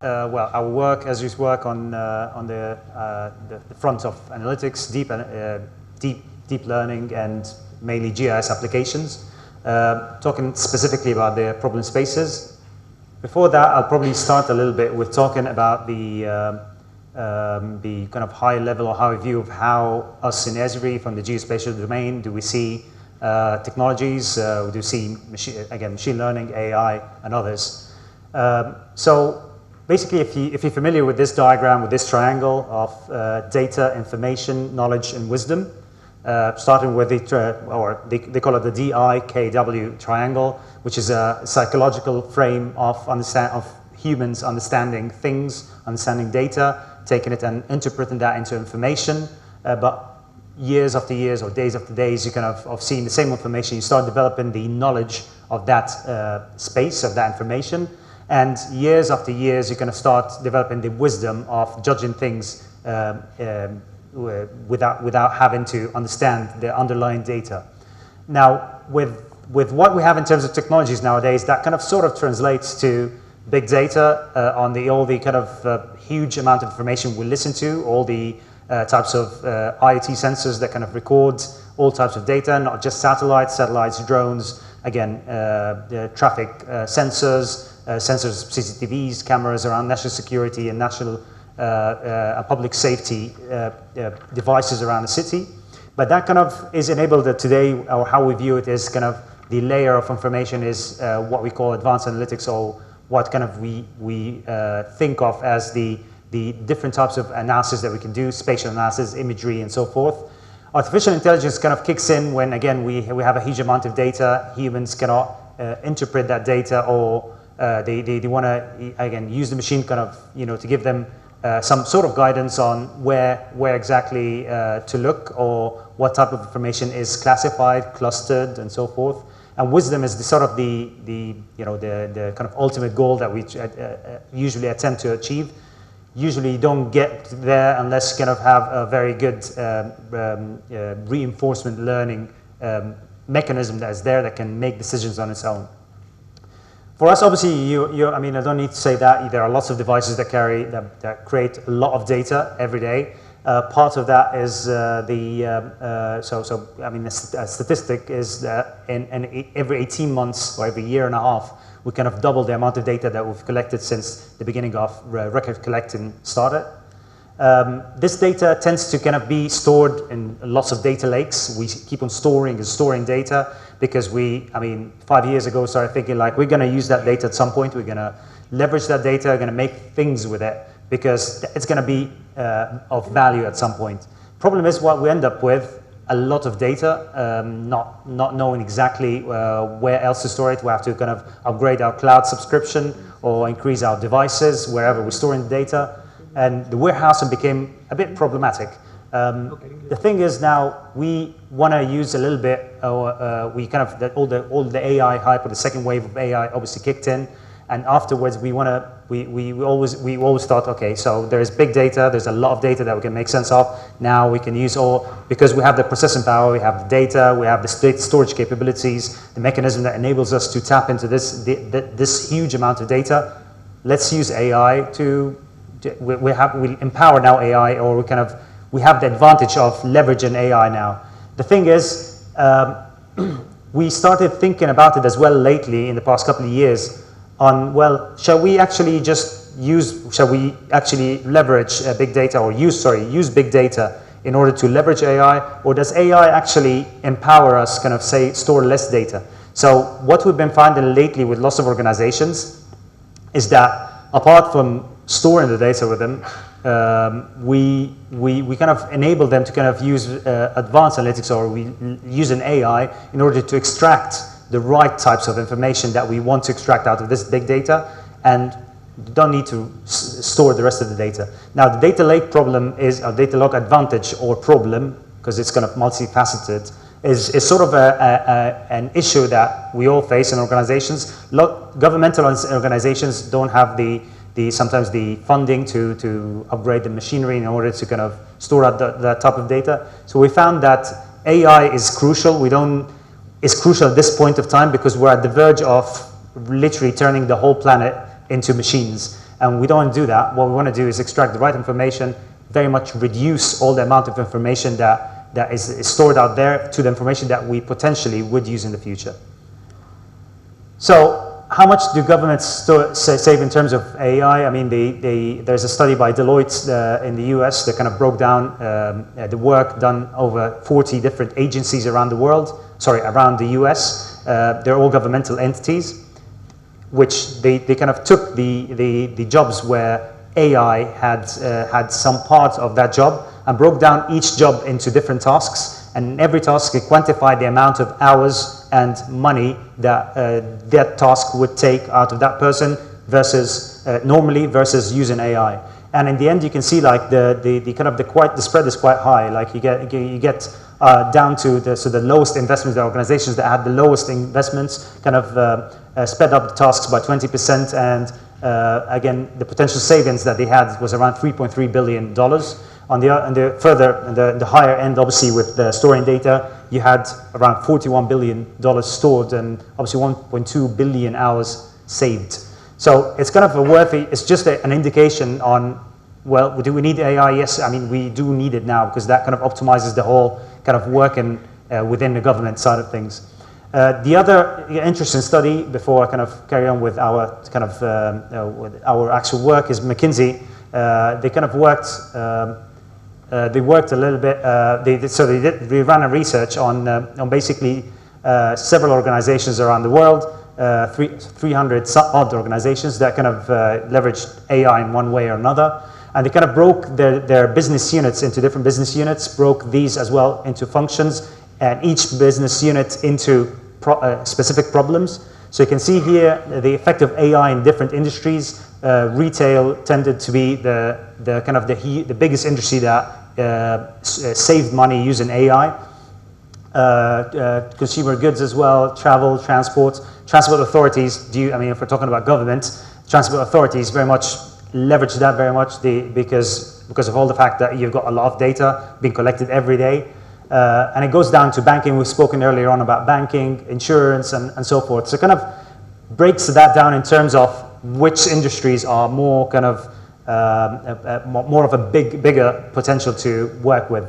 Well, our work, as you work on the front of analytics, deep learning, and mainly GIS applications. Talking specifically about the problem spaces. Before that, I'll probably start a little bit with talking about the kind of high level or high view of how us in Esri from the geospatial domain do we see technologies, we do see machine learning, AI, and others. So basically, if you're familiar with this diagram, with this triangle of data, information, knowledge, and wisdom, starting with they call it the DIKW triangle, which is a psychological frame of humans understanding things, understanding data, taking it and interpreting that into information. But years after years or days after days, you kind of seeing the same information, you start developing the knowledge of that space, of that information. And years after years, you kind of start developing the wisdom of judging things without having to understand the underlying data. Now, with what we have in terms of technologies nowadays, that kind of sort of translates to big data on all the kind of huge amount of information we listen to, all the types of IoT sensors that kind of record all types of data, not just satellites, drones, again, traffic sensors, CCTVs, cameras around national security and national public safety devices around the city. But that kind of is enabled today, or how we view it is kind of the layer of information is what we call advanced analytics, or what kind of we think of as the different types of analysis that we can do, spatial analysis, imagery, and so forth. Artificial intelligence kind of kicks in when, again, we have a huge amount of data. Humans cannot interpret that data, or they want to, again, use the machine kind of, to give them some sort of guidance on where exactly to look, or what type of information is classified, clustered, and so forth. And wisdom is the sort of the kind of ultimate goal that we usually attempt to achieve. Usually you don't get there unless you kind of have a very good reinforcement learning mechanism that is there that can make decisions on its own. For us, obviously, I mean, I don't need to say that. There are lots of devices that create a lot of data every day. Part of that is I mean, a statistic is that in every 18 months or every year and a half, we kind of double the amount of data that we've collected since the beginning of record collecting started. This data tends to kind of be stored in lots of data lakes. We keep on storing data because 5 years ago, started thinking like, we're going to use that data at some point. We're going to leverage that data. We're going to make things with it because it's going to be of value at some point. Problem is, what we end up with, a lot of data, not knowing exactly where else to store it. We have to kind of upgrade our cloud subscription or increase our devices wherever we're storing the data. And the warehousing became a bit problematic. The thing is, now we want to use a little bit, we kind of, all the AI hype, or the second wave of AI obviously kicked in. And afterwards, we always thought, okay, so there is big data, there's a lot of data that we can make sense of. Now we can use because we have the processing power, we have the data, we have the storage capabilities, the mechanism that enables us to tap into this huge amount of data. Let's use AI we empower now AI, or we have the advantage of leveraging AI now. The thing is, we started thinking about it as well lately in the past couple of years on, well, shall we actually leverage big data, or use big data in order to leverage AI, or does AI actually empower us, kind of store less data? So what we've been finding lately with lots of organizations is that apart from storing the data with them, we kind of enable them to kind of use advanced analytics, or we use an AI in order to extract the right types of information that we want to extract out of this big data, and don't need to store the rest of the data. Now, the data lake problem is a data log advantage or problem, because it's kind of multifaceted, is sort of an issue that we all face in organizations. Governmental organizations don't have sometimes the funding to upgrade the machinery in order to kind of store out that type of data. So we found that AI is crucial. It's crucial at this point of time because we're at the verge of literally turning the whole planet into machines. And we don't want to do that. What we want to do is extract the right information, very much reduce all the amount of information that is stored out there to the information that we potentially would use in the future. So how much do governments save in terms of AI? I mean, there's a study by Deloitte in the US that kind of broke down the work done over 40 different agencies around the world, around the US. They're all governmental entities, which they kind of took the jobs where AI had some part of that job and broke down each job into different tasks. And in every task, it quantified the amount of hours and money that that task would take out of that person versus normally versus using AI. And in the end, you can see like the spread is quite high. Like you get down to the lowest investments, the organizations that had the lowest investments kind of sped up the tasks by 20%. And again, the potential savings that they had was around $3.3 billion. On the higher end, obviously with the storing data, you had around $41 billion stored and obviously 1.2 billion hours saved. So it's kind of it's just an indication on, well, do we need AI? Yes, I mean, we do need it now because that kind of optimizes the whole kind of work within the government side of things. The other interesting study, before I kind of carry on with our kind of with our actual work, is McKinsey. They kind of worked. They worked a little bit. They ran a research on basically several organizations around the world, 300 odd organizations that kind of leveraged AI in one way or another, and they kind of broke their business units into different business units, broke these as well into functions, and each business unit into specific problems. So you can see here the effect of AI in different industries. Retail tended to be the biggest industry that saved money using AI. Consumer goods as well, travel, transport authorities. If we're talking about government, transport authorities very much leverage that very much because of all the fact that you've got a lot of data being collected every day. And it goes down to banking. We've spoken earlier on about banking, insurance, and so forth. So it kind of breaks that down in terms of which industries are more kind of more of a bigger potential to work with.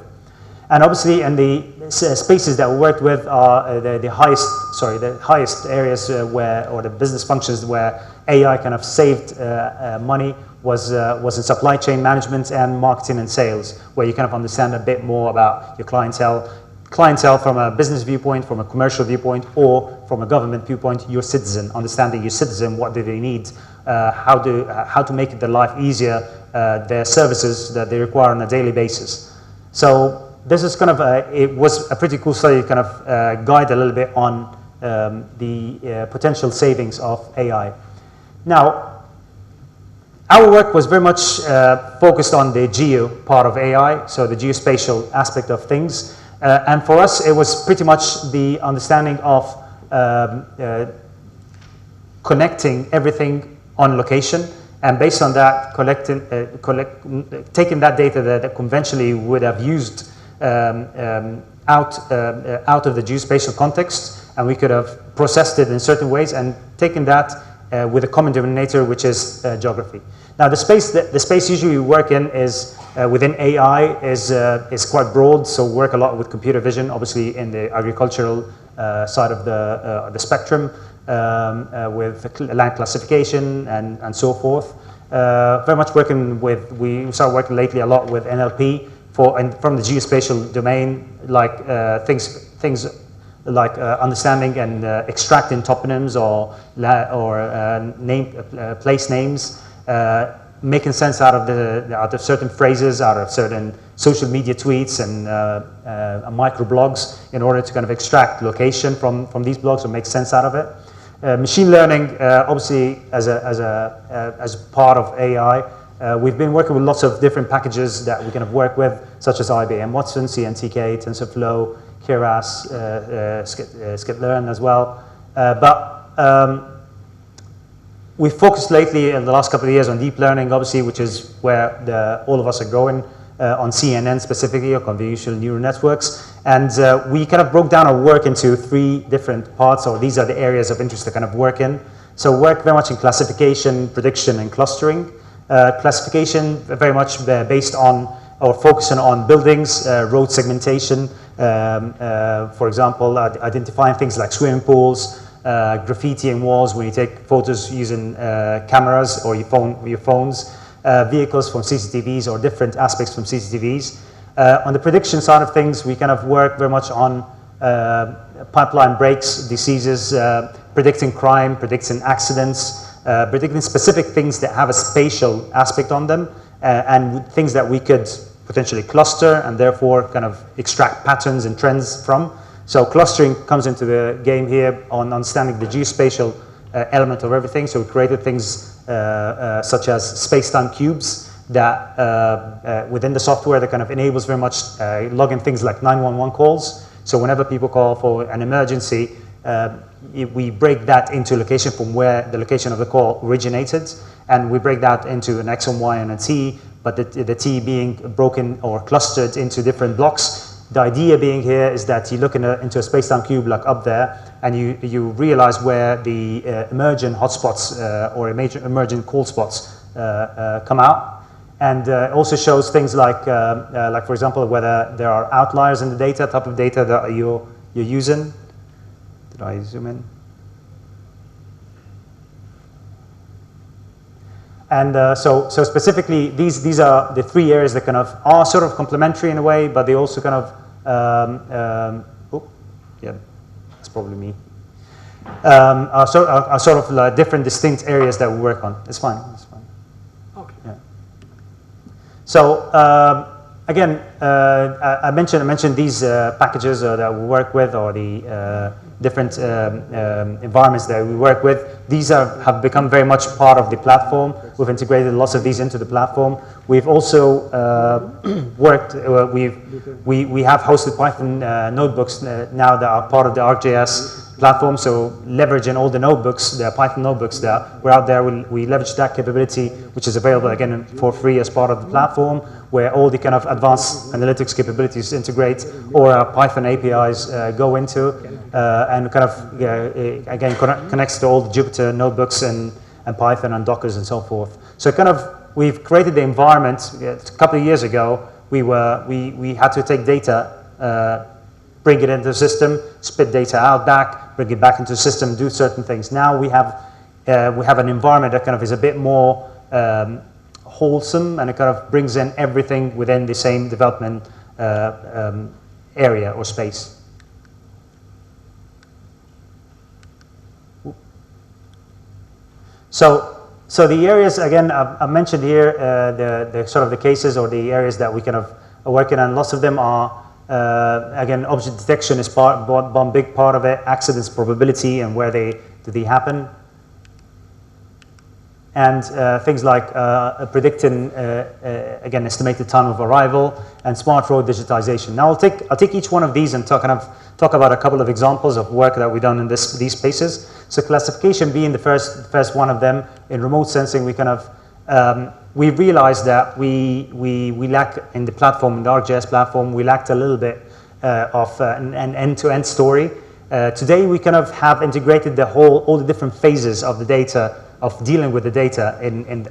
And obviously, in the spaces that we worked with are the highest areas or the business functions where AI kind of saved money was in supply chain management and marketing and sales, where you kind of understand a bit more about your clientele from a business viewpoint, from a commercial viewpoint, or from a government viewpoint, your citizen, understanding your citizen, what do they need, how to make their life easier, their services that they require on a daily basis. So this is kind of it was a pretty cool study to kind of guide a little bit on the potential savings of AI. Now, our work was very much focused on the geo part of AI, so the geospatial aspect of things. And for us, it was pretty much the understanding of connecting everything on location, and based on that, taking that data that conventionally would have used out of the geospatial context, and we could have processed it in certain ways and taken that with a common denominator, which is geography. Now, the space usually we work in is within AI is quite broad. So we work a lot with computer vision, obviously in the agricultural side of the spectrum, with land classification and so forth. Very much working with. We started working lately a lot with NLP from the geospatial domain, like things like understanding and extracting toponyms or place names. Making sense out of certain phrases, out of certain social media tweets and microblogs in order to kind of extract location from these blogs or make sense out of it. Machine learning, obviously, as part of AI, we've been working with lots of different packages that we kind of work with, such as IBM Watson, CNTK, TensorFlow, Keras, Skitlearn as well. We've focused lately in the last couple of years on deep learning, obviously, which is where all of us are going, on CNN specifically, or convolutional neural networks. And we kind of broke down our work into 3 different parts, or these are the areas of interest to kind of work in. So work very much in classification, prediction, and clustering. Classification very much based on or focusing on buildings, road segmentation, for example, identifying things like swimming pools, graffiti in walls when you take photos using cameras or your phones, vehicles from CCTVs or different aspects from CCTVs. On the prediction side of things, we kind of work very much on pipeline breaks, diseases, predicting crime, predicting accidents, predicting specific things that have a spatial aspect on them, and things that we could potentially cluster and therefore kind of extract patterns and trends from. So clustering comes into the game here on understanding the geospatial element of everything. So we created things such as space-time cubes that within the software that kind of enables very much logging things like 911 calls. So whenever people call for an emergency, we break that into location from where the location of the call originated, and we break that into an X and Y and a T, but the T being broken or clustered into different blocks. The idea being here is that you look into a space-time cube like up there, and you realize where the emergent hotspots or emergent call spots come out. And it also shows things like for example, whether there are outliers in the data, type of data that you're using. Did I zoom in? And so specifically, these are the three areas that kind of are sort of complementary in a way, but they also kind of, yeah, it's probably me. Are sort of like different distinct areas that we work on. It's fine. Okay. Yeah. So again, I mentioned these packages that we work with, or the different environments that we work with. These have become very much part of the platform. We've integrated lots of these into the platform. We've also worked, we have hosted Python notebooks now that are part of the ArcGIS platform. So leveraging all the notebooks, the Python notebooks that were out there, we leverage that capability, which is available again for free as part of the platform, where all the kind of advanced analytics capabilities integrate, or our Python APIs go into, and kind of again connects to all the Jupyter notebooks and Python and Dockers and so forth. So kind of we've created the environment. A couple of years ago, we had to take data, bring it into the system, spit data out back, bring it back into the system, do certain things. Now we have an environment that kind of is a bit more wholesome, and it kind of brings in everything within the same development area or space. So the areas, again, I mentioned here, the sort of the cases or the areas that we kind of are working on. Lots of them are, again, object detection is one big part of it, accidents probability and where do they happen. And things like predicting, again, estimated time of arrival, and smart road digitization. Now I'll take each one of these and talk about a couple of examples of work that we've done in these spaces. So classification being the first one of them. In remote sensing, we kind of we realized that we lack in the platform, in the ArcGIS platform, we lacked a little bit of an end-to-end story. Today we kind of have integrated all the different phases of the data, of dealing with the data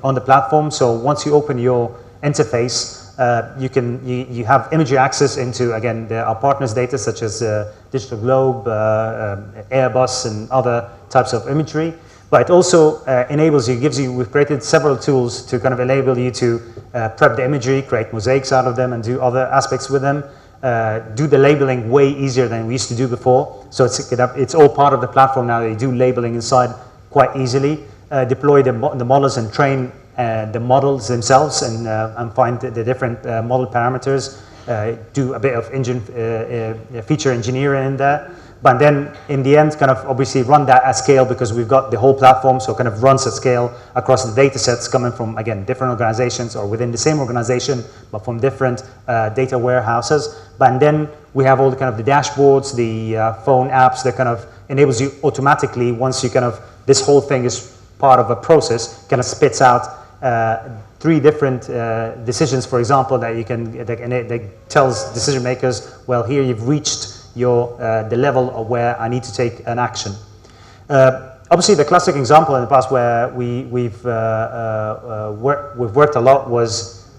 on the platform. So once you open your interface, you have imagery access into, again, our partners' data, such as Digital Globe, Airbus, and other types of imagery. But it also enables you, we've created several tools to kind of enable you to prep the imagery, create mosaics out of them, and do other aspects with them. Do the labeling way easier than we used to do before. So it's all part of the platform now. They do labeling inside quite easily. Deploy the models and train the models themselves, and find the different model parameters. Do a bit of feature engineering in there. But then in the end, kind of obviously run that at scale, because we've got the whole platform, so kind of runs at scale across the data sets coming from, again, different organizations or within the same organization, but from different data warehouses. But then we have all the kind of the dashboards, the phone apps that kind of enables you automatically, once you kind of, this whole thing is part of a process, kind of spits out 3 different decisions, for example, that you can, that tells decision makers, well, here you've reached the level of where I need to take an action. Obviously, the classic example in the past where we've worked a lot was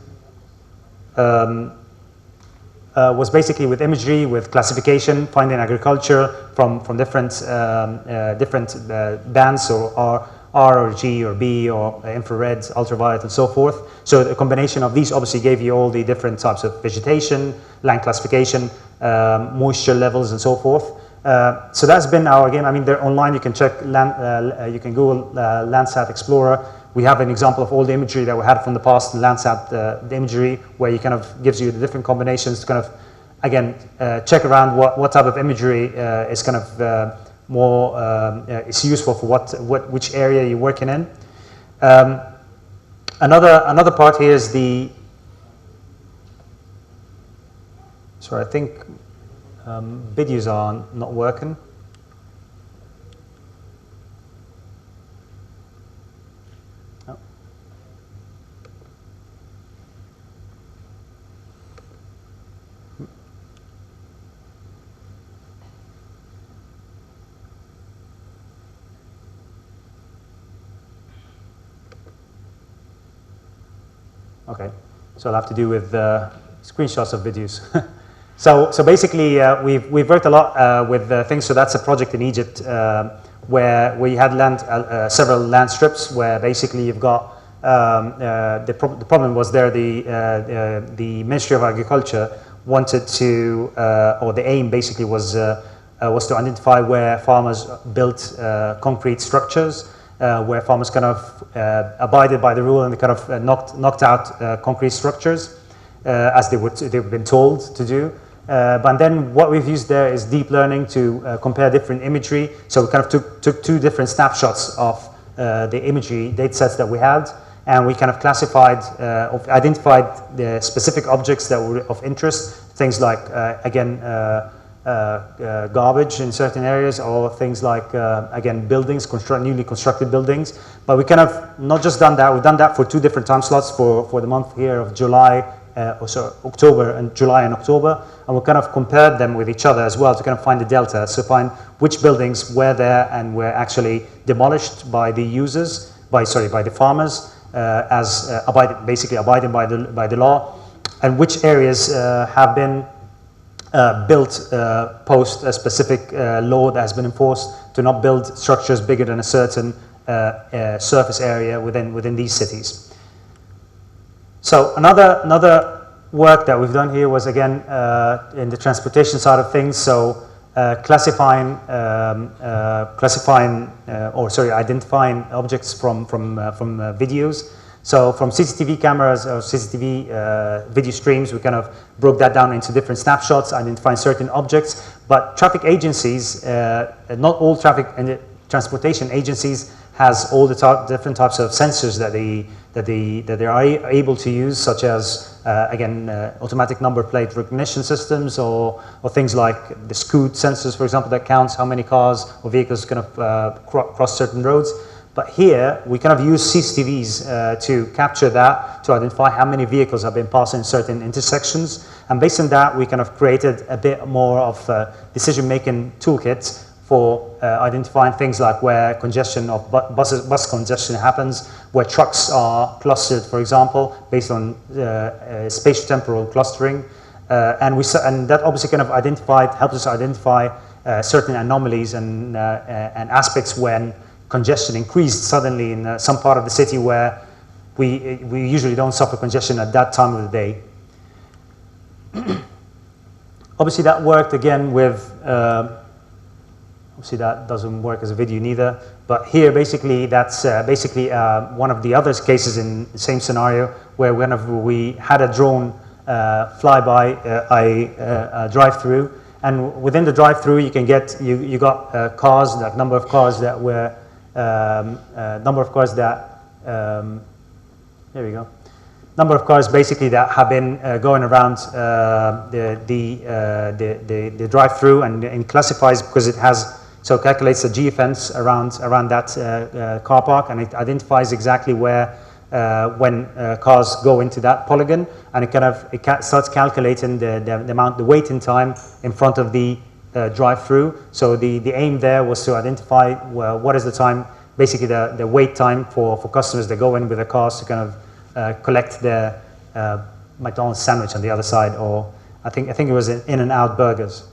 basically with imagery, with classification, finding agriculture from different bands, or R or G or B or infrared, ultraviolet, and so forth. So the combination of these obviously gave you all the different types of vegetation, land classification, moisture levels, and so forth. So that's been our, again, I mean, they're online. You can check, you can Google Landsat Explorer. We have an example of all the imagery that we had from the past, Landsat, the imagery, where you kind of gives you the different combinations to kind of, again, check around what type of imagery is kind of more is useful for which area you're working in. Another part here is the, sorry, I think videos are not working. Oh. Okay, so I'll have to do with screenshots of videos. So basically, we've worked a lot with things. So that's a project in Egypt where we had several land strips where basically you've got the problem was there. The Ministry of Agriculture wanted to, or the aim basically was to identify where farmers built concrete structures, where farmers kind of abided by the rule and they kind of knocked out concrete structures as they've been told to do. But then what we've used there is deep learning to compare different imagery. So we kind of took two different snapshots of the imagery data sets that we had, and we kind of identified the specific objects that were of interest, things like, again, garbage in certain areas, or things like, again, buildings, newly constructed buildings. But we kind of not just done that, we've done that for two different time slots for the month here of July, October, and July and October, and we kind of compared them with each other as well to kind of find the delta, so find which buildings were there and were actually demolished by the users, by the farmers, as basically abiding by the law, and which areas have been built post a specific law that has been enforced to not build structures bigger than a certain surface area within these cities. So another work that we've done here was, again, in the transportation side of things. So identifying objects from videos. So from CCTV cameras or CCTV video streams, we kind of broke that down into different snapshots, identifying certain objects. But traffic agencies, not all traffic and transportation agencies has all the different types of sensors that they are able to use, such as again automatic number plate recognition systems, or things like the Scoot sensors, for example, that counts how many cars or vehicles kind of cross certain roads. But here we kind of use CCTVs to capture that, to identify how many vehicles have been passing certain intersections, and based on that we kind of created a bit more of a decision-making toolkit for identifying things like where congestion of bus congestion happens, where trucks are clustered, for example, based on spatiotemporal clustering, and that obviously kind of helps us identify certain anomalies and aspects when congestion increased suddenly in some part of the city where we usually don't suffer congestion at that time of the day. Obviously, that worked again with. Obviously, that doesn't work as a video neither. But here, basically, that's one of the other cases in the same scenario where we had a drone fly by a drive-through, and within the drive-through, you got cars, like number of cars that were there we go. Number of cars basically that have been going around the drive-through, and it classifies because it has. So it calculates a geofence around that car park, and it identifies exactly where when cars go into that polygon, and it starts calculating the waiting time in front of the drive through. So the aim there was to identify what is the time, basically the wait time for customers that go in with their cars to kind of collect their McDonald's sandwich on the other side, or I think it was In-N-Out burgers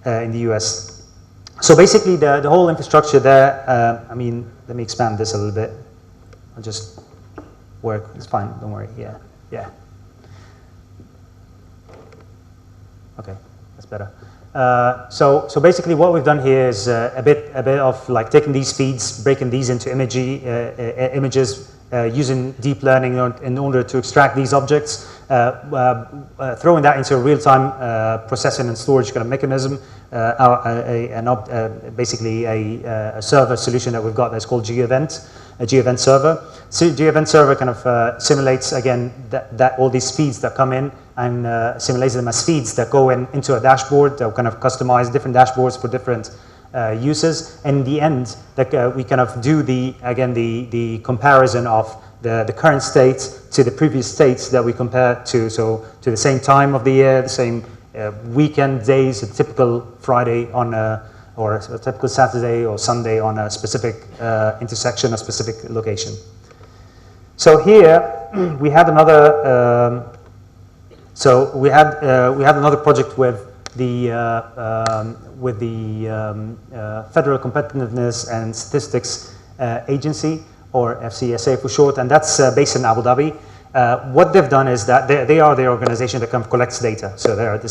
in the US. So basically the whole infrastructure there, I mean, let me expand this a little bit. I'll just work, it's fine, don't worry, yeah. Okay, that's better. So basically what we've done here is a bit of like taking these feeds, breaking these into images, using deep learning in order to extract these objects, throwing that into a real-time processing and storage kind of mechanism, basically a server solution that we've got that's called a GEvent server. So GEvent server kind of simulates, again, that all these feeds that come in and simulates them as feeds that go into a dashboard that kind of customize different dashboards for different uses. And in the end, we kind of do the comparison of the current state to the previous states that we compare to, so to the same time of the year, the same weekend days, a typical Friday or a typical Saturday or Sunday on a specific intersection, a specific location. So here we had another. We had another project with the Federal Competitiveness and Statistics Agency, or FCSA for short, and that's based in Abu Dhabi. What they've done is that they are the organization that kind of collects data. So they are the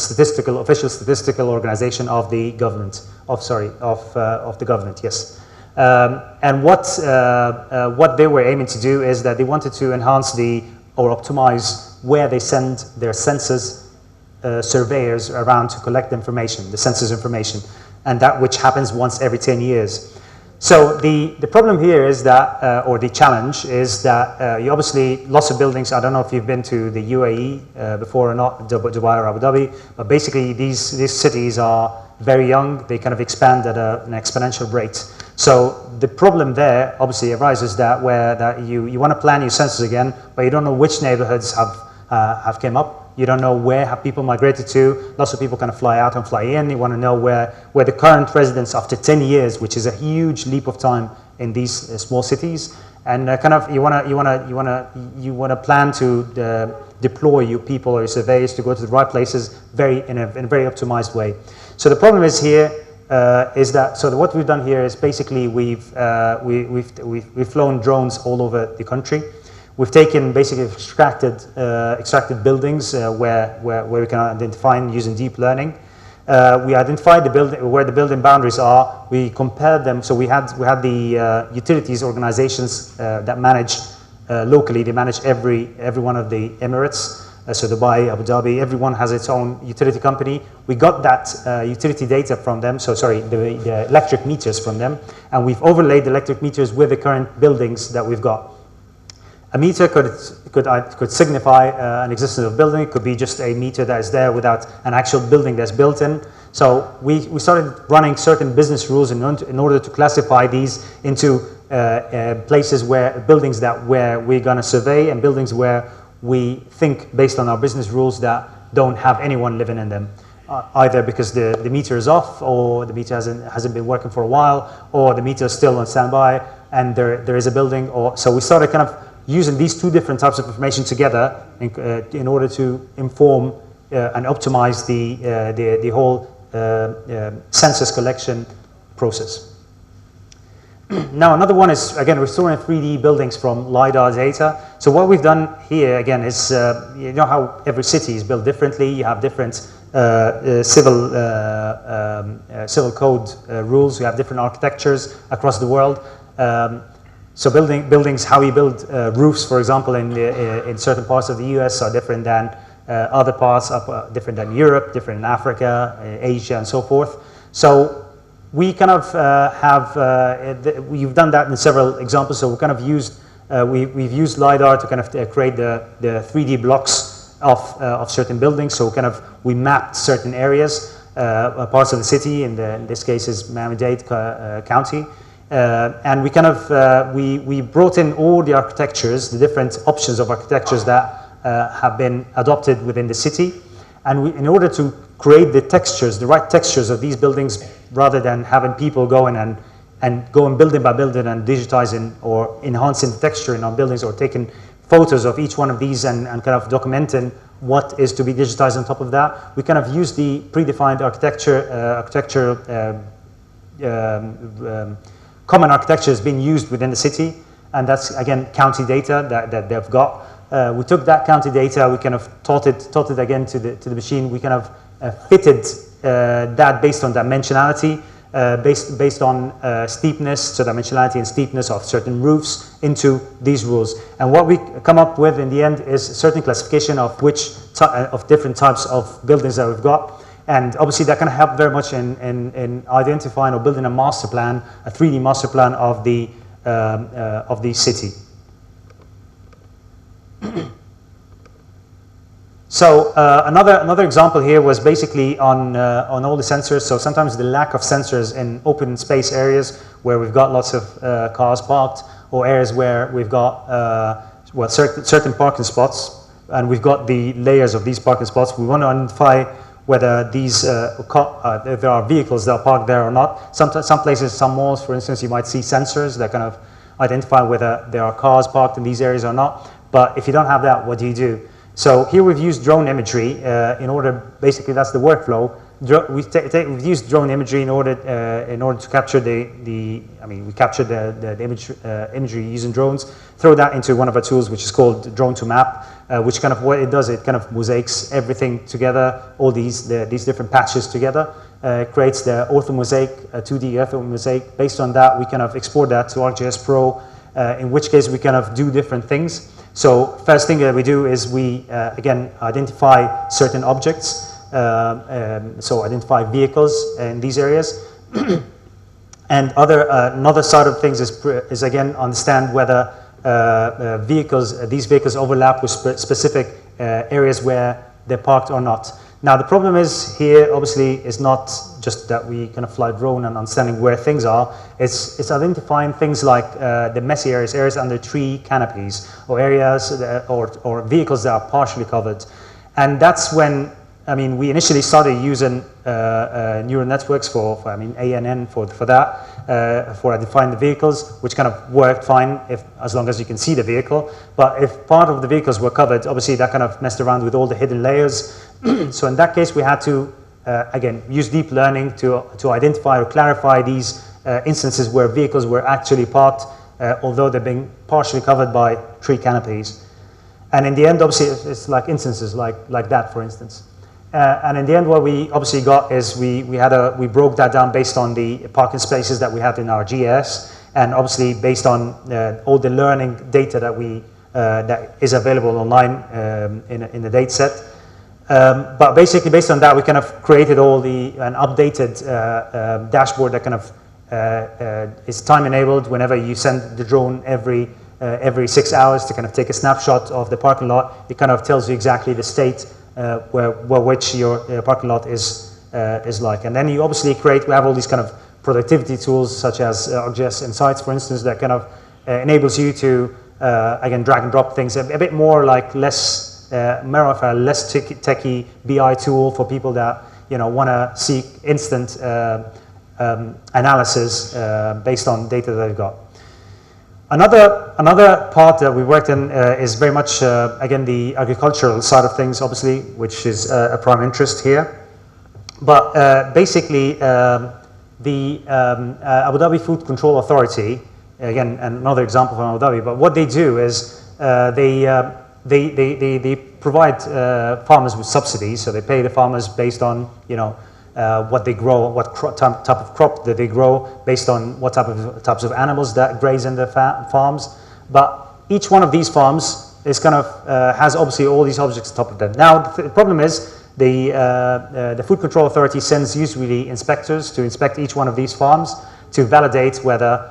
official statistical organization of the government. Of the government, yes. And what they were aiming to do is that they wanted to enhance or optimize where they send their census surveyors around to collect information, the census information, and that which happens once every 10 years. So the problem here is that, or the challenge is that you obviously, lots of buildings, I don't know if you've been to the UAE before or not, Dubai or Abu Dhabi, but basically these cities are very young, they kind of expand at an exponential rate. So the problem there obviously arises that you want to plan your census again, but you don't know which neighborhoods have came up. You don't know where have people migrated to. Lots of people kind of fly out and fly in. You want to know where the current residents after 10 years, which is a huge leap of time in these small cities, and kind of you want to plan to deploy your people or your surveyors to go to the right places in a very optimized way. So the problem is here is that what we've done here is basically we've flown drones all over the country. We've taken basically extracted buildings where we can identify using deep learning. We identified where the building boundaries are. We compared them. So we had the utilities organizations that manage locally. They manage every one of the Emirates. So Dubai, Abu Dhabi, everyone has its own utility company. We got that utility data from them. So sorry, the electric meters from them, and we've overlaid the electric meters with the current buildings that we've got. A meter could signify an existence of a building. It could be just a meter that is there without an actual building that's built in. So we started running certain business rules in order to classify these into places buildings where we're going to survey, and buildings where we think, based on our business rules, that don't have anyone living in them. Either because the meter is off, or the meter hasn't been working for a while, or the meter is still on standby and there is a building. So we started kind of using these two different types of information together in order to inform and optimize the whole census collection process. Now another one is, again, restoring 3D buildings from Lidar data. So what we've done here, again, is you know how every city is built differently. You have different civil code rules. You have different architectures across the world. So buildings, how we build roofs, for example, in certain parts of the US are different than other parts, different than Europe, different in Africa, Asia, and so forth. So we kind of we've done that in several examples. So we kind of we've used Lidar to kind of create the 3D blocks of certain buildings. So we mapped certain areas, parts of the city, in this case is Miami-Dade County. And we kind of we brought in all the architectures, the different options of architectures that have been adopted within the city, and in order to create the textures, the right textures of these buildings, rather than having people go in and go and building by building and digitizing or enhancing the texture in our buildings, or taking photos of each one of these and kind of documenting what is to be digitized on top of that. We kind of use the predefined common architecture is being used within the city, and that's again county data that they've got. We took that county data, we kind of taught it again to the machine. We kind of fitted that based on dimensionality, based on steepness, so dimensionality and steepness of certain roofs into these rules. And what we come up with in the end is a certain classification of of different types of buildings that we've got. And obviously that can help very much in identifying or building a master plan, a 3D master plan of the city. So another example here was basically on all the sensors. So sometimes the lack of sensors in open space areas where we've got lots of cars parked, or areas where we've got certain parking spots, and we've got the layers of these parking spots. We want to identify whether these if there are vehicles that are parked there or not. Some places, some malls, for instance, you might see sensors that kind of identify whether there are cars parked in these areas or not. But if you don't have that, what do you do? So here we've used drone imagery in order, basically that's the workflow. We've used drone imagery in order to capture we capture the imagery using drones, throw that into one of our tools, which is called Drone to Map, which kind of what it does, it kind of mosaics everything together, all these different patches together, creates the ortho mosaic, 2D ortho mosaic. Based on that, we kind of export that to ArcGIS Pro, in which case we kind of do different things. So first thing that we do is we, again, identify certain objects. So identify vehicles in these areas. And another side of things is again, understand whether these vehicles overlap with specific areas where they're parked or not. Now the problem is here, obviously, is not just that we kind of fly drone and understanding where things are. It's identifying things like the messy areas under tree canopies, or areas or vehicles that are partially covered. And that's when, we initially started using neural networks for ANN for that, for identifying the vehicles, which kind of worked fine as long as you can see the vehicle. But if part of the vehicles were covered, obviously that kind of messed around with all the hidden layers. So in that case, we had to, again, use deep learning to identify or clarify these instances where vehicles were actually parked, although they're being partially covered by tree canopies. And in the end, obviously, it's like instances like that, for instance. And in the end, what we obviously got is we broke that down based on the parking spaces that we had in our GIS, and obviously based on all the learning data that is available online in the data set. But basically, based on that, we kind of created an updated dashboard that kind of is time enabled. Whenever you send the drone every 6 hours to kind of take a snapshot of the parking lot, it kind of tells you exactly the state which your parking lot is like. And then you obviously we have all these kind of productivity tools, such as ArcGIS Insights, for instance, that kind of enables you to again drag and drop things a bit more like less techy BI tool for people that want to seek instant analysis based on data that they've got. Another part that we worked in is very much again the agricultural side of things, obviously, which is a prime interest here. But basically, the Abu Dhabi Food Control Authority, again another example from Abu Dhabi. But what they do is they provide farmers with subsidies, so they pay the farmers based on what they grow, what type of crop that they grow, based on what types of animals that graze in the farms. But each one of these farms is kind of has obviously all these objects on top of them. Now the problem is the Food Control Authority sends usually inspectors to inspect each one of these farms to validate whether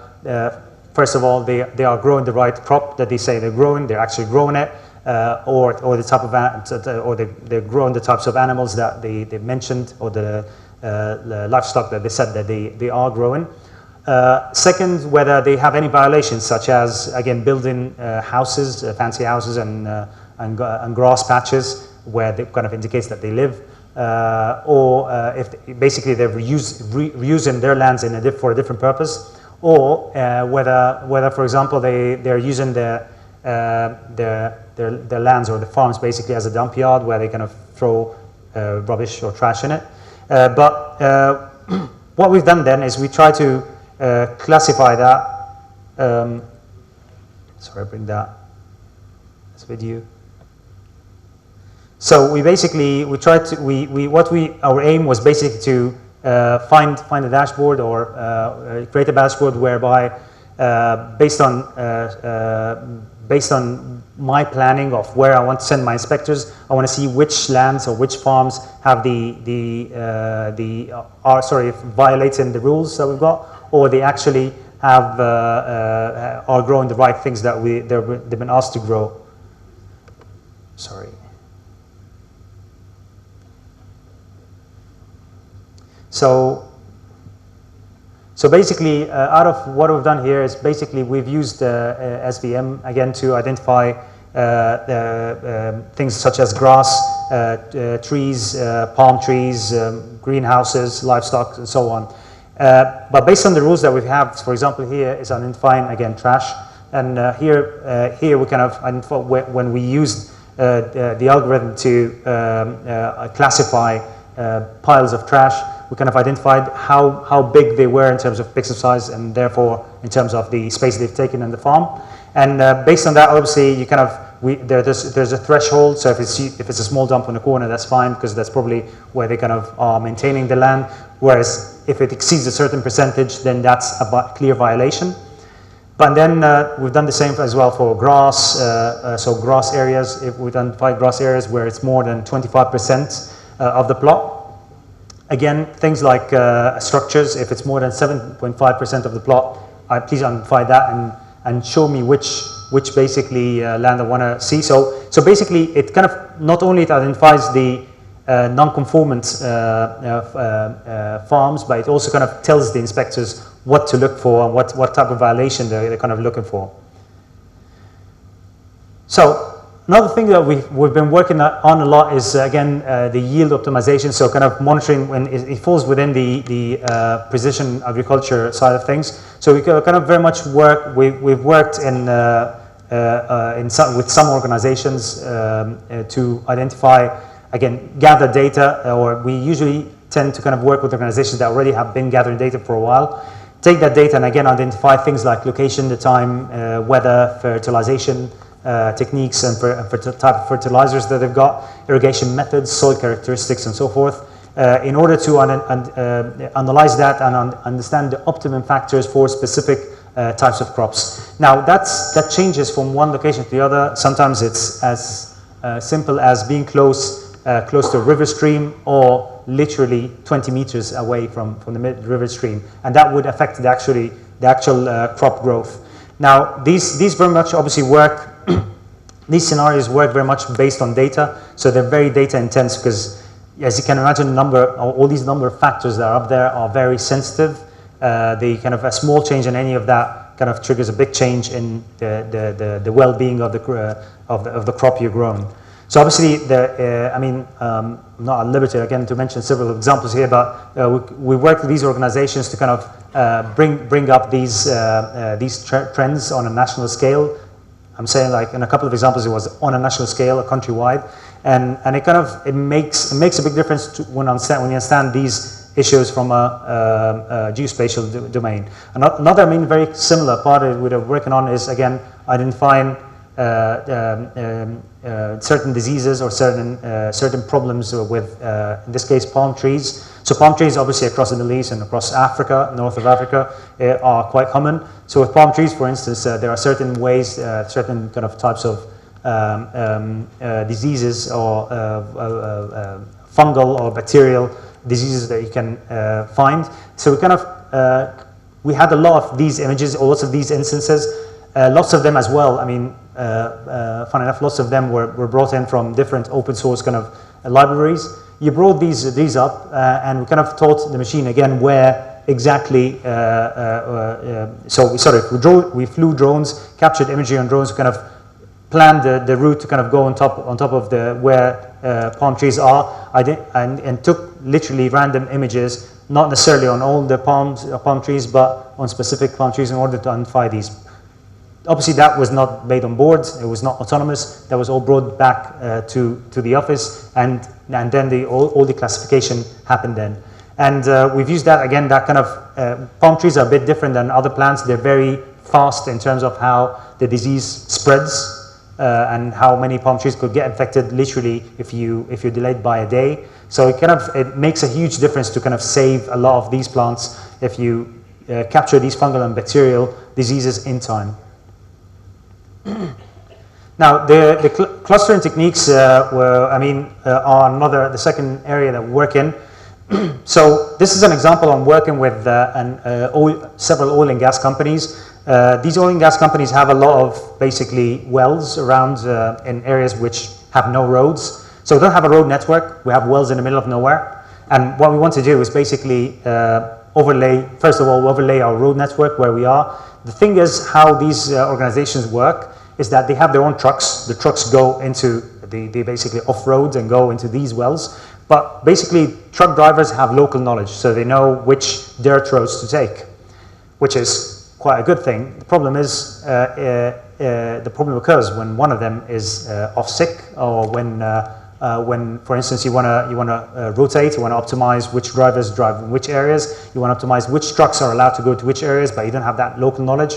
first of all they are growing the right crop that they say they're growing, they're actually growing it. Or the type of they're growing the types of animals that they mentioned, or the livestock that they said that they are growing. Second, whether they have any violations, such as again building houses, fancy houses, and grass patches where it kind of indicates that they live, or if basically they're reusing their lands for a different purpose, or whether for example they're using their lands or the farms basically as a dump yard where they kind of throw rubbish or trash in it. But what we've done then is we try to classify that. Sorry, bring that. This video. So we basically our aim was basically to find a dashboard or create a dashboard whereby based on my planning of where I want to send my inspectors, I want to see which lands or which farms have violating the rules that we've got, or they actually have are growing the right things that they've been asked to grow. Sorry. So basically, out of what we've done here is basically we've used SVM again to identify things such as grass, trees, palm trees, greenhouses, livestock, and so on. But based on the rules that we have, for example, here is identifying again trash, and here we kind of identify when we used the algorithm to classify piles of trash. We kind of identified how big they were in terms of pixel size and therefore in terms of the space they've taken in the farm. And based on that, obviously, you kind of there's a threshold. So if it's a small dump in the corner, that's fine because that's probably where they kind of are maintaining the land. Whereas if it exceeds a certain percentage, then that's a clear violation. But then we've done the same as well for grass. So grass areas, if we've done 5 grass areas where it's more than 25% of the plot. Again, things like structures, if it's more than 7.5% of the plot, please identify that and show me which basically land I want to see. So basically, it kind of not only it identifies the non-conformant farms, but it also kind of tells the inspectors what to look for and what type of violation they're kind of looking for. So another thing that we've been working on a lot is, again, the yield optimization, so kind of monitoring when it falls within the precision agriculture side of things. So we kind of very much we've worked with some organizations to identify, again, gather data, or we usually tend to kind of work with organizations that already have been gathering data for a while. Take that data and again identify things like location, the time, weather, fertilization, techniques and type of fertilizers that they've got, irrigation methods, soil characteristics, and so forth, in order to analyze that and understand the optimum factors for specific types of crops. Now that changes from one location to the other. Sometimes it's as simple as being close to a river stream, or literally 20 meters away from the river stream, and that would affect the actual crop growth. Now these very much obviously work. These scenarios work very much based on data, so they're very data intense because, as you can imagine, all these number of factors that are up there are very sensitive. They kind of a small change in any of that kind of triggers a big change in the well-being of the crop you're growing. So obviously, I'm not at liberty again to mention several examples here, but we work with these organizations to kind of bring up these trends on a national scale. I'm saying, like, in a couple of examples, it was on a national scale, countrywide, and it makes a big difference when you understand these issues from a geospatial domain. Another very similar part that we're working on is, again, identifying certain diseases or certain problems with, in this case, palm trees. So palm trees, obviously, across the Middle East and across Africa, north of Africa, are quite common. So with palm trees, for instance, there are certain ways, certain kind of types of diseases or fungal or bacterial diseases that you can find. So we had a lot of these images, or lots of these instances. Lots of them as well. Fun enough, lots of them were brought in from different open source kind of libraries. You brought these up, and we kind of taught the machine again where exactly. So we flew drones, captured imagery on drones, kind of planned the route to kind of go on top of where palm trees are. And took literally random images, not necessarily on all the palm trees, but on specific palm trees in order to identify these. Obviously, that was not made on board. It was not autonomous. That was all brought back to the office, and then all the classification happened then. And we've used that again. That kind of palm trees are a bit different than other plants. They're very fast in terms of how the disease spreads. And how many palm trees could get infected literally if you're delayed by a day. So it makes a huge difference to kind of save a lot of these plants if you capture these fungal and bacterial diseases in time. Now the clustering techniques are the second area that we work in. So this is an example I'm working with several oil and gas companies. These oil and gas companies have a lot of basically wells around in areas which have no roads. So we don't have a road network. We have wells in the middle of nowhere. And what we want to do is basically overlay our road network where we are. The thing is, how these organizations work is that they have their own trucks. The trucks go into, they basically off-road and go into these wells. But basically, truck drivers have local knowledge, so they know which dirt roads to take, which is quite a good thing. The problem is, the problem occurs when one of them is off sick, or when, for instance, you want to rotate, you want to optimize which drivers drive in which areas, you want to optimize which trucks are allowed to go to which areas, but you don't have that local knowledge.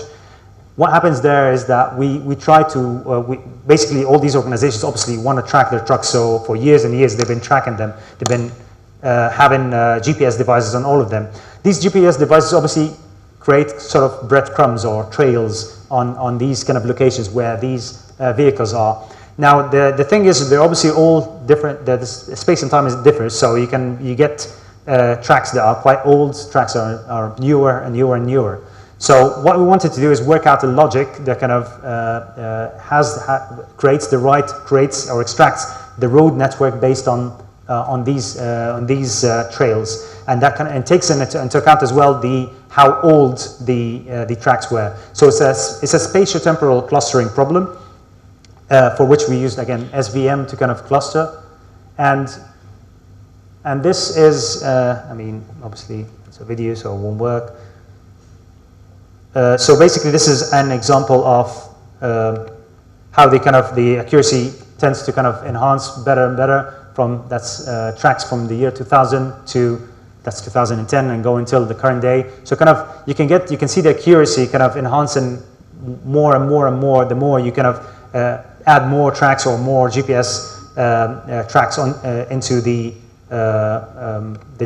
What happens there is that we try to, basically all these organizations obviously want to track their trucks, so for years and years they've been tracking them. They've been having GPS devices on all of them. These GPS devices obviously create sort of breadcrumbs or trails on these kind of locations where these vehicles are. Now the thing is, they're obviously all different, the space and time is different, so you get tracks that are quite old, tracks are newer and newer and newer. So what we wanted to do is work out a logic that kind of creates or extracts the road network based on these trails, and that and takes into account as well how old the tracks were. So it's a spatiotemporal clustering problem for which we used again SVM to kind of cluster, and this is obviously it's a video, so it won't work. So basically, this is an example of how the accuracy tends to kind of enhance better and better from tracks from the year 2000 to 2010 and go until the current day. So kind of you can see the accuracy kind of enhancing more and more and more the more you kind of add more tracks or more GPS tracks into the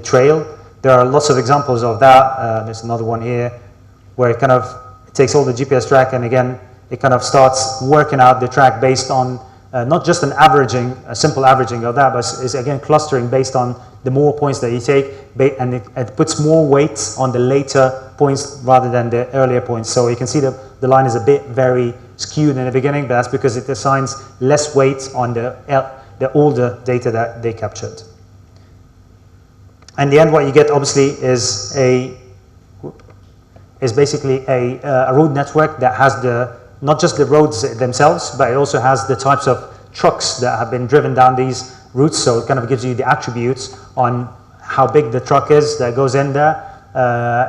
trail. There are lots of examples of that. There's another one here, where it takes all the GPS track, and again, it kind of starts working out the track based on not just a simple averaging of that, but is again clustering based on the more points that you take, and it puts more weight on the later points rather than the earlier points. So you can see the line is a bit very skewed in the beginning, but that's because it assigns less weight on the older data that they captured. And in the end, what you get obviously is basically a road network that has not just the roads themselves, but it also has the types of trucks that have been driven down these routes. So it kind of gives you the attributes on how big the truck is that goes in there.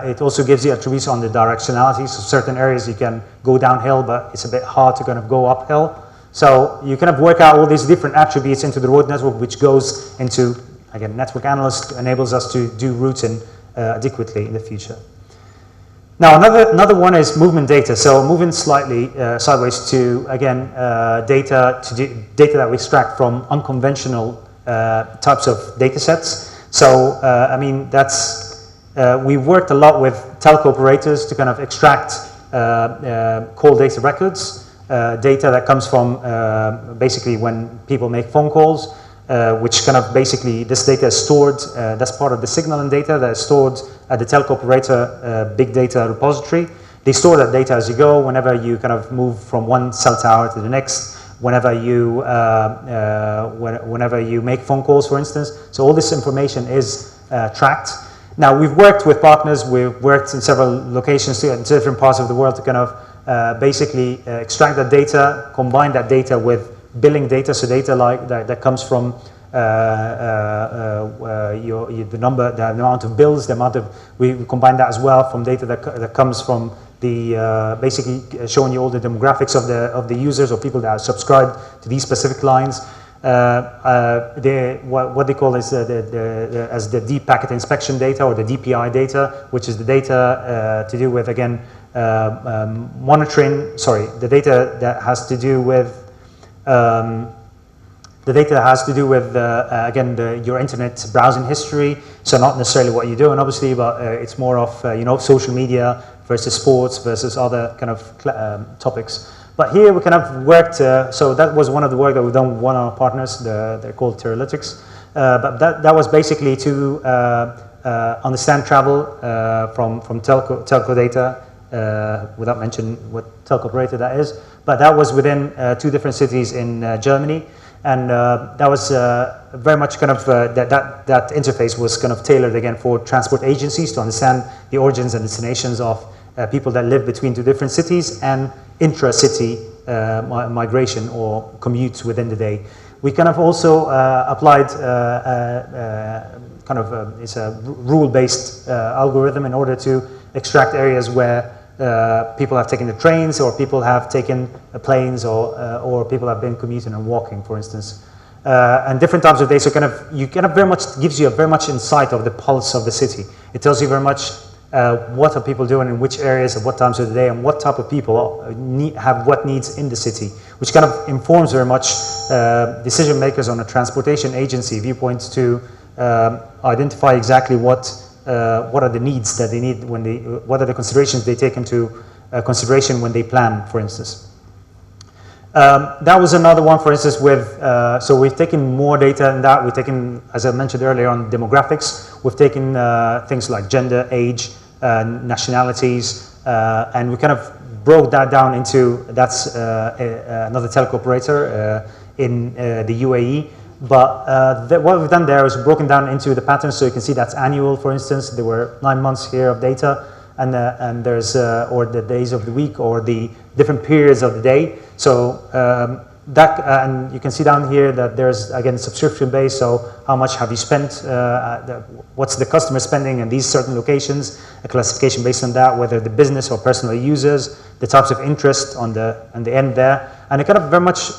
It also gives you attributes on the directionality. So certain areas you can go downhill, but it's a bit hard to kind of go uphill. So you kind of work out all these different attributes into the road network, which goes into, again, network analyst enables us to do routing adequately in the future. Now another one is movement data. So moving slightly sideways to, again, data that we extract from unconventional types of data sets. So we worked a lot with telco operators to kind of extract call data records, data that comes from basically when people make phone calls, which kind of basically this data is stored, that's part of the signaling data that is stored at the telco operator big data repository. They store that data as you go, whenever you kind of move from one cell tower to the next, whenever you make phone calls, for instance. So all this information is tracked. Now we've worked with partners, we've worked in several locations in different parts of the world to kind of basically extract that data, combine that data with billing data, so data like that comes from the number, the amount of bills, the amount of, we combine that as well from data that comes from the basically showing you all the demographics of the users or people that are subscribed to these specific lines. What they call is as the deep packet inspection data, or the DPI data, which is the data to do with, again, monitoring, sorry, the data that has to do with again, your internet browsing history. So not necessarily what you're doing, obviously, but it's more of social media versus sports versus other kind of topics. But here we kind of worked. So that was one of the work that we've done with one of our partners. They're called Teralytics. But that was basically to understand travel from telco data, without mentioning what telco operator that is. But that was within 2 different cities in Germany. And that was very much kind of, that interface was kind of tailored again for transport agencies to understand the origins and destinations of people that live between 2 different cities and intra-city migration or commutes within the day. We kind of also applied it's a rule-based algorithm in order to extract areas where people have taken the trains, or people have taken planes, or people have been commuting and walking, for instance. And different types of data, so you very much gives you a very much insight of the pulse of the city. It tells you very much what are people doing in which areas at what times of the day, and what type of people have what needs in the city, which kind of informs very much decision makers on a transportation agency viewpoint to identify exactly what are the needs that they need what are the considerations they take into consideration when they plan, for instance. That was another one, for instance, with, so we've taken more data than that. We've taken, as I mentioned earlier, on demographics. We've taken things like gender, age, nationalities, and we kind of broke that down into, that's another telco operator in the UAE. But what we've done there is broken down into the patterns, so you can see that's annual, for instance. There were 9 months here of data, and there's, or the days of the week, or the different periods of the day. So and you can see down here that there's, again, subscription based, so how much have you spent, what's the customer spending in these certain locations, a classification based on that, whether the business or personal users, the types of interest on the end there. And it kind of very much,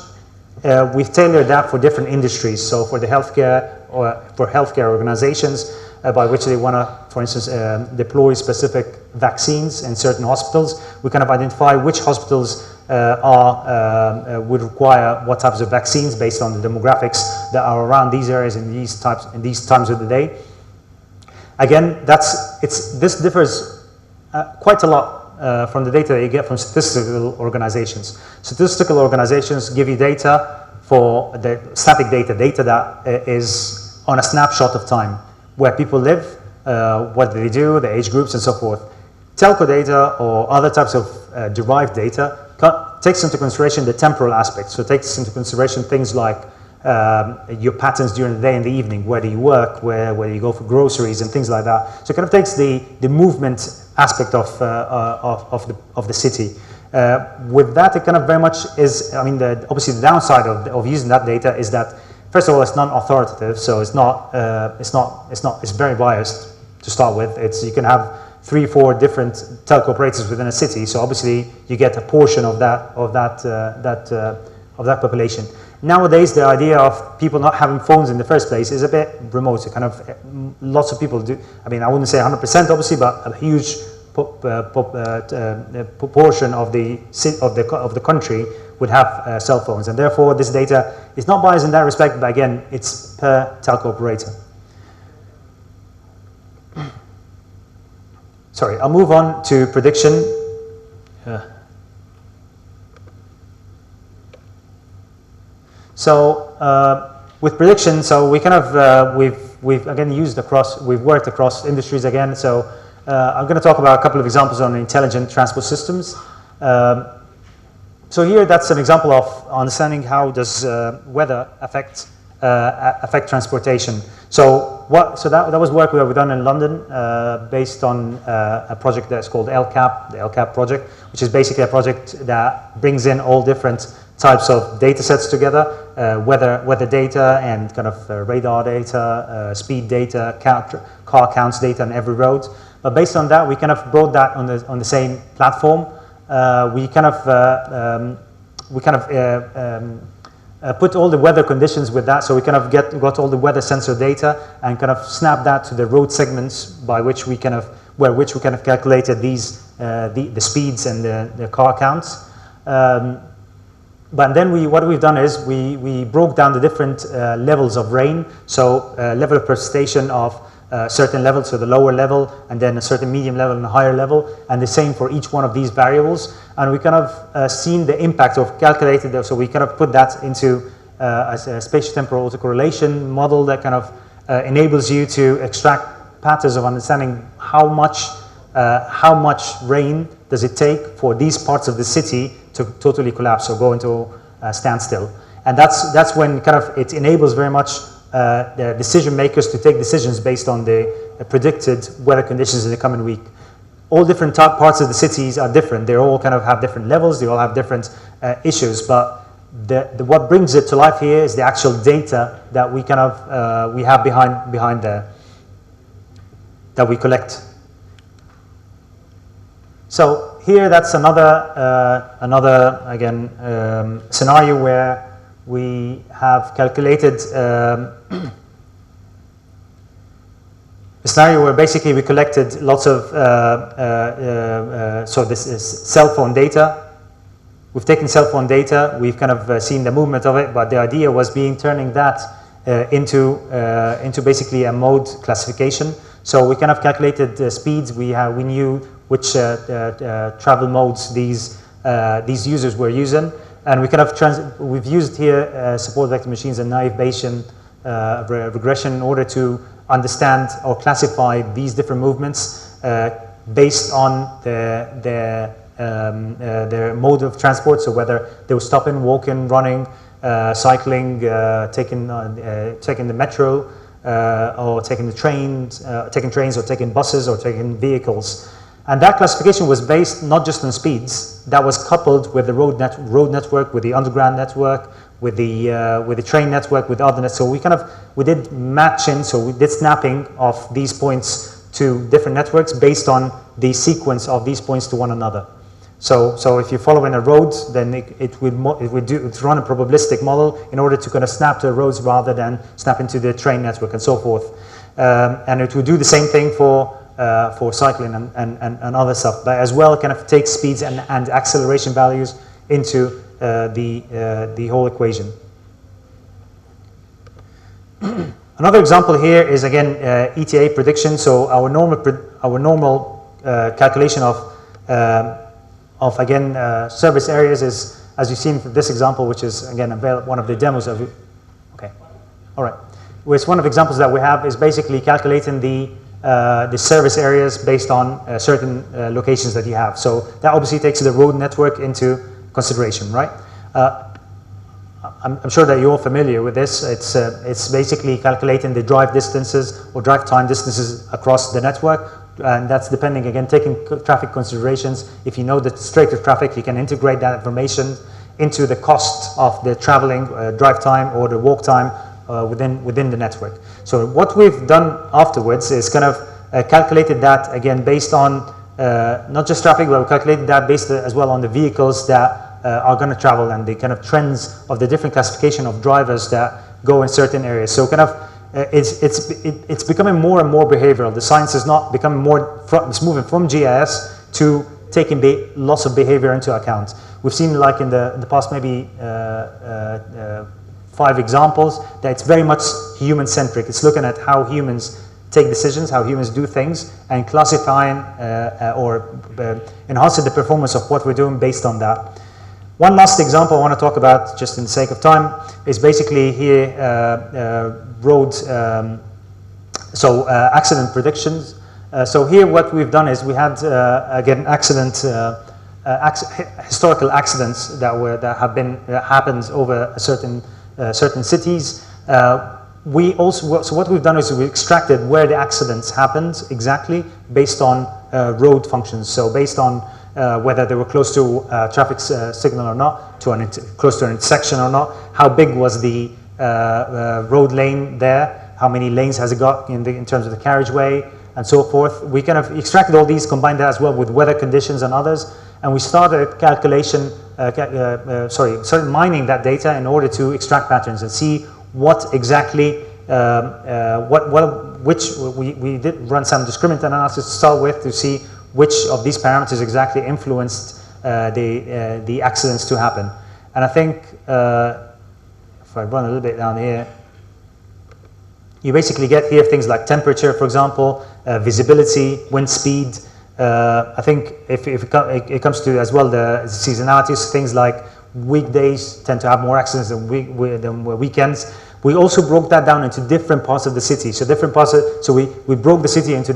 we've tailored that for different industries. So for the healthcare, or for healthcare organizations, by which they want to, for instance, deploy specific vaccines in certain hospitals, we kind of identify which hospitals would require what types of vaccines based on the demographics that are around these areas in these times of the day. Again, this differs quite a lot from the data that you get from statistical organizations. Statistical organizations give you data for the static data that is on a snapshot of time, where people live, what they do, the age groups, and so forth. Telco data or other types of derived data takes into consideration the temporal aspect. So it takes into consideration things like your patterns during the day and the evening, where do you work, where do you go for groceries, and things like that. So it kind of takes the movement aspect of the city. With that, it kind of very much is, I mean, obviously the downside of using that data is that, first of all, it's non-authoritative, so it's very biased to start with. You can have 3-4 different telco operators within a city, so obviously you get a portion of that population. Nowadays, the idea of people not having phones in the first place is a bit remote. It kind of, lots of people do. I mean, I wouldn't say 100%, obviously, but a huge proportion of the country would have cell phones, and therefore this data is not biased in that respect. But again, it's per telco operator. Sorry, I'll move on to prediction. So with prediction, so we kind of we've again we've worked across industries again. So I'm going to talk about a couple of examples on intelligent transport systems. So here, that's an example of understanding how does weather affect transportation. So that was work we have done in London based on a project that's called LCAP, the LCAP project, which is basically a project that brings in all different types of data sets together, weather data and kind of radar data, speed data, car counts data on every road. But based on that, we kind of brought that on the same platform. We kind of put all the weather conditions with that, so we kind of got all the weather sensor data and kind of snapped that to the road segments by which we kind of calculated these the speeds and the car counts. But then what we've done is we broke down the different levels of rain, so level of precipitation of a certain level, so the lower level, and then a certain medium level and a higher level, and the same for each one of these variables. And we kind of seen the impact of calculated, so we kind of put that into a spatiotemporal autocorrelation model that kind of enables you to extract patterns of understanding how much rain does it take for these parts of the city to totally collapse or go into a standstill. And that's when kind of it enables very much the decision makers to take decisions based on the predicted weather conditions in the coming week. All different parts of the cities are different. They all kind of have different levels. They all have different issues. But what brings it to life here is the actual data that we kind of we have behind there that we collect. So here, that's another again scenario where we have calculated a scenario where basically we collected lots of, so this is cell phone data. We've taken cell phone data, we've kind of seen the movement of it, but the idea was turning that into basically a mode classification. So we kind of calculated speeds, we knew which travel modes these users were using. And we kind of we've used here support vector machines and naive Bayesian regression in order to understand or classify these different movements based on their mode of transport. So whether they were stopping, walking, running, cycling, taking the metro, or taking trains or taking buses or taking vehicles. And that classification was based not just on speeds, that was coupled with the road network, with the underground network, with the train network, with other nets. So we did matching, so we did snapping of these points to different networks based on the sequence of these points to one another. So if you follow in a road, then it would run a probabilistic model in order to kind of snap to the roads rather than snap into the train network and so forth. And it would do the same thing for cycling and other stuff, but as well kind of take speeds and acceleration values into the whole equation. Another example here is again Eta prediction. So our normal calculation of again service areas is, as you've seen from this example, which is again one of the demos of it. Okay, all right. Which one of the examples that we have is basically calculating the service areas based on certain locations that you have. So that obviously takes the road network into consideration, right? I'm sure that you're all familiar with this. It's basically calculating the drive distances or drive time distances across the network, and that's depending, again, taking traffic considerations. If you know the state of traffic, you can integrate that information into the cost of the traveling drive time or the walk time within the network. So what we've done afterwards is kind of calculated that again based on not just traffic, but we calculated that based as well on the vehicles that are going to travel and the kind of trends of the different classification of drivers that go in certain areas. So kind of it's becoming more and more behavioral. The science is not becoming it's moving from GIS to taking lots of behavior into account. We've seen like in the past maybe 5 examples that it's very much human-centric. It's looking at how humans take decisions, how humans do things, and classifying or enhancing the performance of what we're doing based on that. One last example I want to talk about, just in the sake of time, is basically here road, accident predictions. So here what we've done is we had, again, historical accidents that happened over a certain cities. so what we've done is we extracted where the accidents happened exactly based on road functions. So based on whether they were close to a traffic signal or not, close to an intersection or not, how big was the road lane there, how many lanes has it got in terms of the carriageway, and so forth. We kind of extracted all these, combined that as well with weather conditions and others, and we started calculation, started mining that data in order to extract patterns and see what exactly, we did run some discriminant analysis to start with to see which of these parameters exactly influenced the accidents to happen. And I think, if I run a little bit down here, you basically get here things like temperature, for example, visibility, wind speed. I think if it comes to as well the seasonalities, things like weekdays tend to have more accidents than weekends. We also broke that down into different parts of the city. So we broke the city into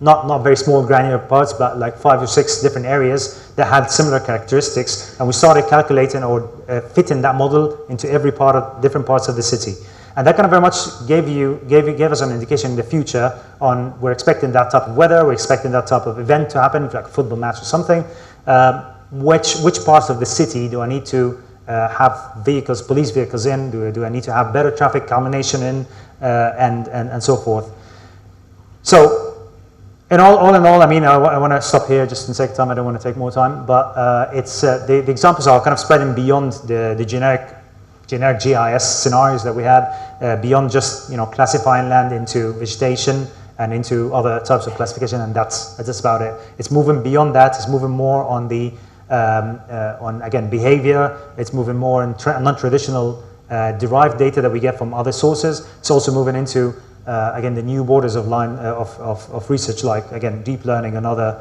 not very small granular parts, but like 5 or 6 different areas that had similar characteristics, and we started calculating or fitting that model into different parts of the city. And that kind of very much gave us an indication in the future on, we're expecting that type of weather, we're expecting that type of event to happen, like a football match or something. Which parts of the city do I need to have vehicles, police vehicles in? Do I need to have better traffic combination in, and so forth? So, all in all, I mean, I want to stop here just in sake of time. I don't want to take more time, but it's the examples are kind of spreading beyond the generic GIS scenarios that we had, beyond just classifying land into vegetation and into other types of classification, and that's about it. It's moving beyond that. It's moving more on the on again behavior. It's moving more in non-traditional derived data that we get from other sources. It's also moving into again the new borders of of research, like again deep learning and other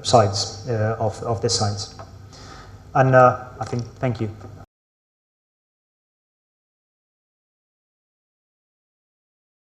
sides of this science. And I think thank you.